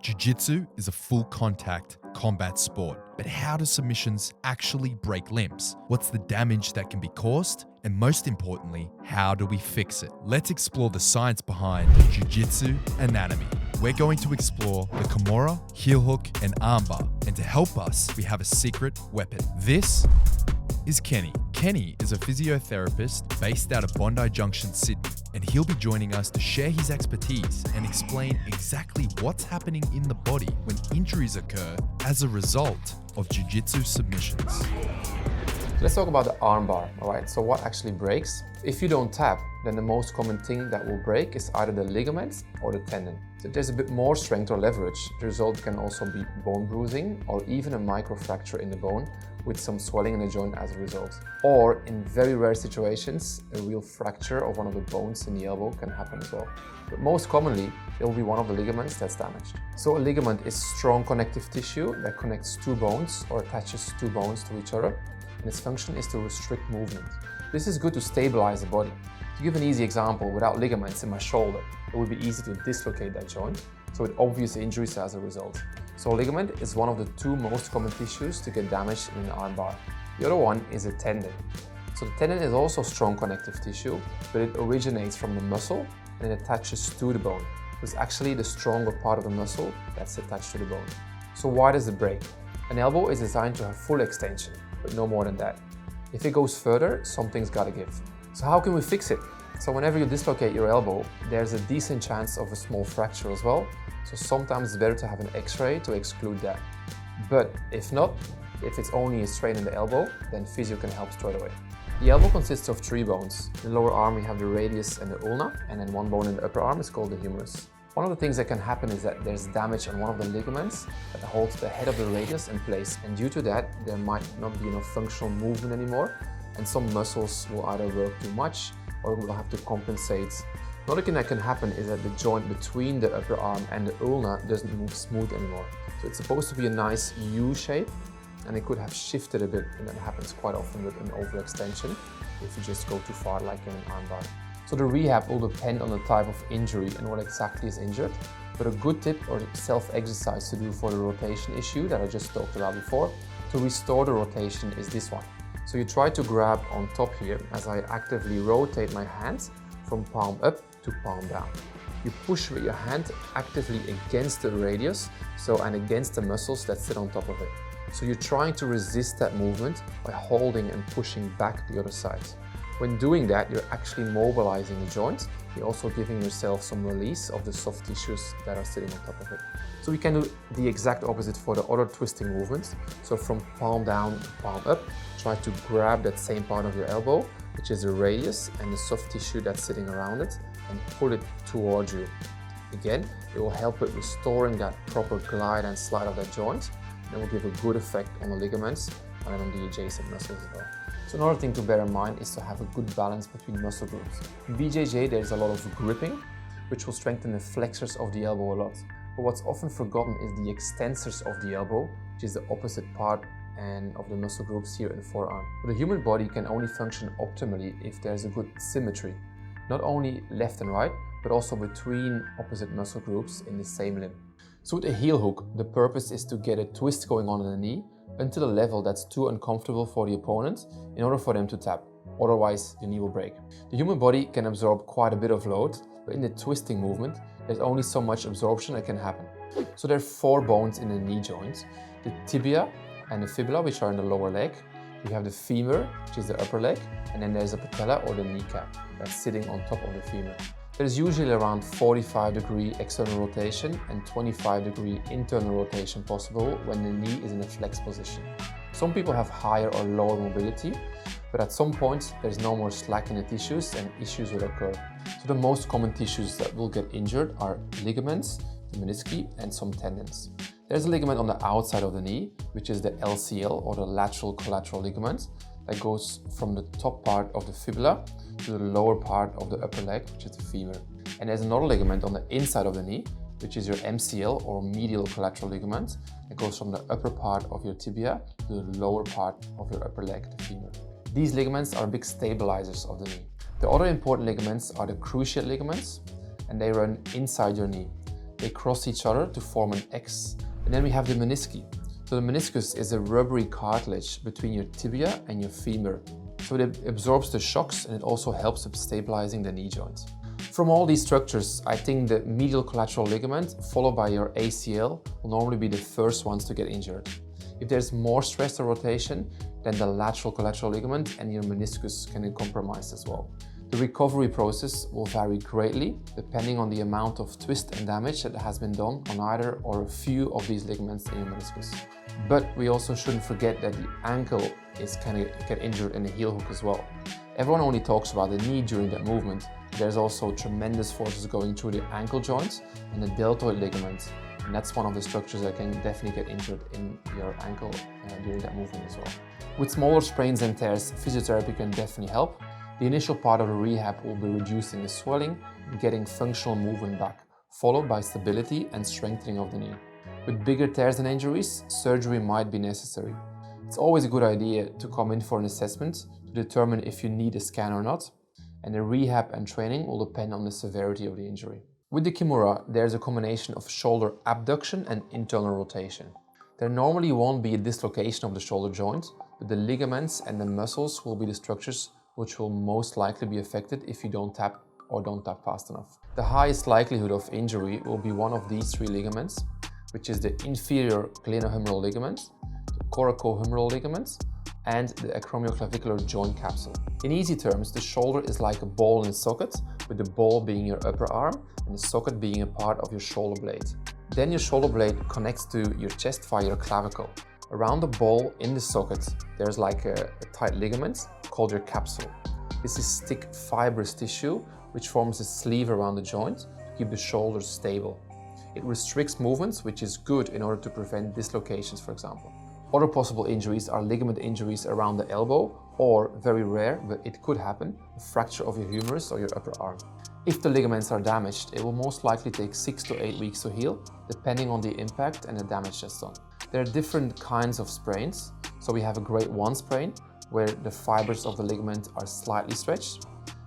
Jiu-Jitsu is a full contact combat sport, but how do submissions actually break limbs? What's the damage that can be caused? And most importantly, how do we fix it? Let's explore the science behind Jiu-Jitsu Anatomy. We're going to explore the Kimura, heel hook, and armbar. And to help us, we have a secret weapon. This is Kenny. Kenny is a physiotherapist based out of Bondi Junction Sydney, and he'll be joining us to share his expertise and explain exactly what's happening in the body when injuries occur as a result of jiu-jitsu submissions. Let's talk about the armbar. All right, so what actually breaks? If you don't tap, then the most common thing that will break is either the ligaments or the tendon. So if there's a bit more strength or leverage, the result can also be bone bruising or even a microfracture in the bone with some swelling in the joint as a result. Or in very rare situations, a real fracture of one of the bones in the elbow can happen as well. But most commonly, it will be one of the ligaments that's damaged. So a ligament is strong connective tissue that connects two bones or attaches two bones to each other, and its function is to restrict movement. This is good to stabilize the body. To give an easy example, without ligaments in my shoulder, it would be easy to dislocate that joint, so with obvious injuries as a result. So a ligament is one of the two most common tissues to get damaged in an armbar. The other one is a tendon. So the tendon is also strong connective tissue, but it originates from the muscle and it attaches to the bone. It's actually the stronger part of the muscle that's attached to the bone. So why does it break? An elbow is designed to have full extension, but no more than that. If it goes further, something's gotta give. So how can we fix it? So whenever you dislocate your elbow, there's a decent chance of a small fracture as well. So sometimes it's better to have an X-ray to exclude that. But if not, if it's only a strain in the elbow, then physio can help straight away. The elbow consists of three bones. In the lower arm we have the radius and the ulna, and then one bone in the upper arm is called the humerus. One of the things that can happen is that there's damage on one of the ligaments that holds the head of the radius in place, and due to that there might not be enough functional movement anymore, and some muscles will either work too much or will have to compensate. Another thing that can happen is that the joint between the upper arm and the ulna doesn't move smooth anymore. So it's supposed to be a nice U shape, and it could have shifted a bit, and that happens quite often with an overextension if you just go too far like in an armbar. So the rehab will depend on the type of injury and what exactly is injured, but a good tip or self-exercise to do for the rotation issue that I just talked about before to restore the rotation is this one. So you try to grab on top here as I actively rotate my hands from palm up to palm down. You push with your hand actively against the radius, and against the muscles that sit on top of it. So you're trying to resist that movement by holding and pushing back the other side. When doing that, you're actually mobilizing the joint. You're also giving yourself some release of the soft tissues that are sitting on top of it. So we can do the exact opposite for the other twisting movements. So from palm down to palm up, try to grab that same part of your elbow, which is the radius and the soft tissue that's sitting around it, and pull it towards you. Again, it will help with restoring that proper glide and slide of that joint, and it will give a good effect on the ligaments and on the adjacent muscles as well. So another thing to bear in mind is to have a good balance between muscle groups. In BJJ there's a lot of gripping, which will strengthen the flexors of the elbow a lot. But what's often forgotten is the extensors of the elbow, which is the opposite part and of the muscle groups here in the forearm. But the human body can only function optimally if there's a good symmetry, not only left and right, but also between opposite muscle groups in the same limb. So with a heel hook, the purpose is to get a twist going on in the knee until a level that's too uncomfortable for the opponent in order for them to tap. Otherwise, the knee will break. The human body can absorb quite a bit of load, but in the twisting movement, there's only so much absorption that can happen. So there are four bones in the knee joint: the tibia and the fibula, which are in the lower leg. We have the femur, which is the upper leg, and then there's the patella or the kneecap that's sitting on top of the femur. There's usually around 45-degree external rotation and 25-degree internal rotation possible when the knee is in a flex position. Some people have higher or lower mobility, but at some point there's no more slack in the tissues and issues will occur. So the most common tissues that will get injured are ligaments, the menisci, and some tendons. There's a ligament on the outside of the knee, which is the LCL or the lateral collateral ligament, that goes from the top part of the fibula to the lower part of the upper leg, which is the femur. And there's another ligament on the inside of the knee, which is your MCL or medial collateral ligament, that goes from the upper part of your tibia to the lower part of your upper leg, the femur. These ligaments are big stabilizers of the knee. The other important ligaments are the cruciate ligaments, and they run inside your knee. They cross each other to form an X. And then we have the menisci. So the meniscus is a rubbery cartilage between your tibia and your femur. So it absorbs the shocks and it also helps with stabilizing the knee joint. From all these structures, I think the medial collateral ligament followed by your ACL will normally be the first ones to get injured. If there's more stress or rotation, then the lateral collateral ligament and your meniscus can be compromised as well. The recovery process will vary greatly depending on the amount of twist and damage that has been done on either or a few of these ligaments in your meniscus. But we also shouldn't forget that the ankle can get injured in the heel hook as well. Everyone only talks about the knee during that movement. There's also tremendous forces going through the ankle joints and the deltoid ligament. And that's one of the structures that can definitely get injured in your ankle during that movement as well. With smaller sprains and tears, physiotherapy can definitely help. The initial part of the rehab will be reducing the swelling and getting functional movement back, followed by stability and strengthening of the knee. With bigger tears and injuries, surgery might be necessary. It's always a good idea to come in for an assessment to determine if you need a scan or not, and the rehab and training will depend on the severity of the injury. With the Kimura, there's a combination of shoulder abduction and internal rotation. There normally won't be a dislocation of the shoulder joint, but the ligaments and the muscles will be the structures which will most likely be affected if you don't tap fast enough. The highest likelihood of injury will be one of these three ligaments, which is the inferior glenohumeral ligament, the coracohumeral ligament, and the acromioclavicular joint capsule. In easy terms, the shoulder is like a ball in a socket, with the ball being your upper arm and the socket being a part of your shoulder blade. Then your shoulder blade connects to your chest via your clavicle. Around the ball in the socket, there's like a tight ligament called your capsule. This is thick fibrous tissue which forms a sleeve around the joint to keep the shoulders stable. It restricts movements, which is good in order to prevent dislocations, for example. Other possible injuries are ligament injuries around the elbow, or, very rare, but it could happen, a fracture of your humerus or your upper arm. If the ligaments are damaged, it will most likely take 6 to 8 weeks to heal, depending on the impact and the damage that's done. There are different kinds of sprains. So we have a grade 1 sprain, where the fibers of the ligament are slightly stretched.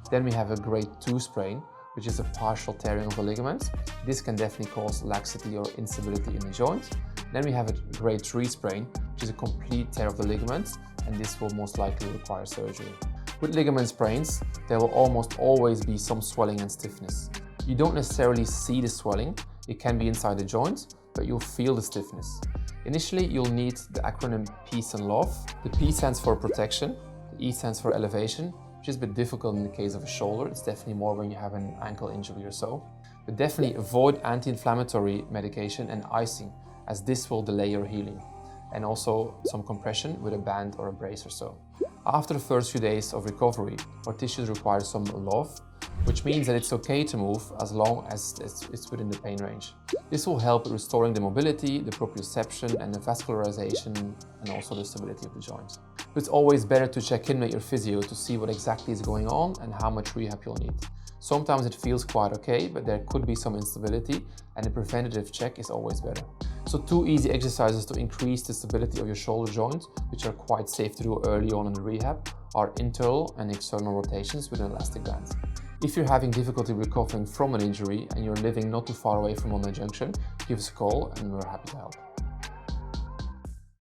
Then we have a grade 2 sprain, which is a partial tearing of the ligament. This can definitely cause laxity or instability in the joint. Then we have a grade 3 sprain, which is a complete tear of the ligament, and this will most likely require surgery. With ligament sprains, there will almost always be some swelling and stiffness. You don't necessarily see the swelling, it can be inside the joint, but you'll feel the stiffness. Initially, you'll need the acronym PEACE and LOVE. The P stands for protection, the E stands for elevation, which is a bit difficult in the case of a shoulder. It's definitely more when you have an ankle injury or so. But definitely avoid anti-inflammatory medication and icing, as this will delay your healing. And also some compression with a band or a brace or so. After the first few days of recovery, our tissues require some LOVE, which means that it's okay to move as long as it's within the pain range. This will help with restoring the mobility, the proprioception and the vascularization, and also the stability of the joint. It's always better to check in with your physio to see what exactly is going on and how much rehab you'll need. Sometimes it feels quite okay, but there could be some instability, and a preventative check is always better. So 2 easy exercises to increase the stability of your shoulder joint, which are quite safe to do early on in the rehab, are internal and external rotations with an elastic band. If you're having difficulty recovering from an injury and you're living not too far away from Bondi Junction, give us a call and we're happy to help.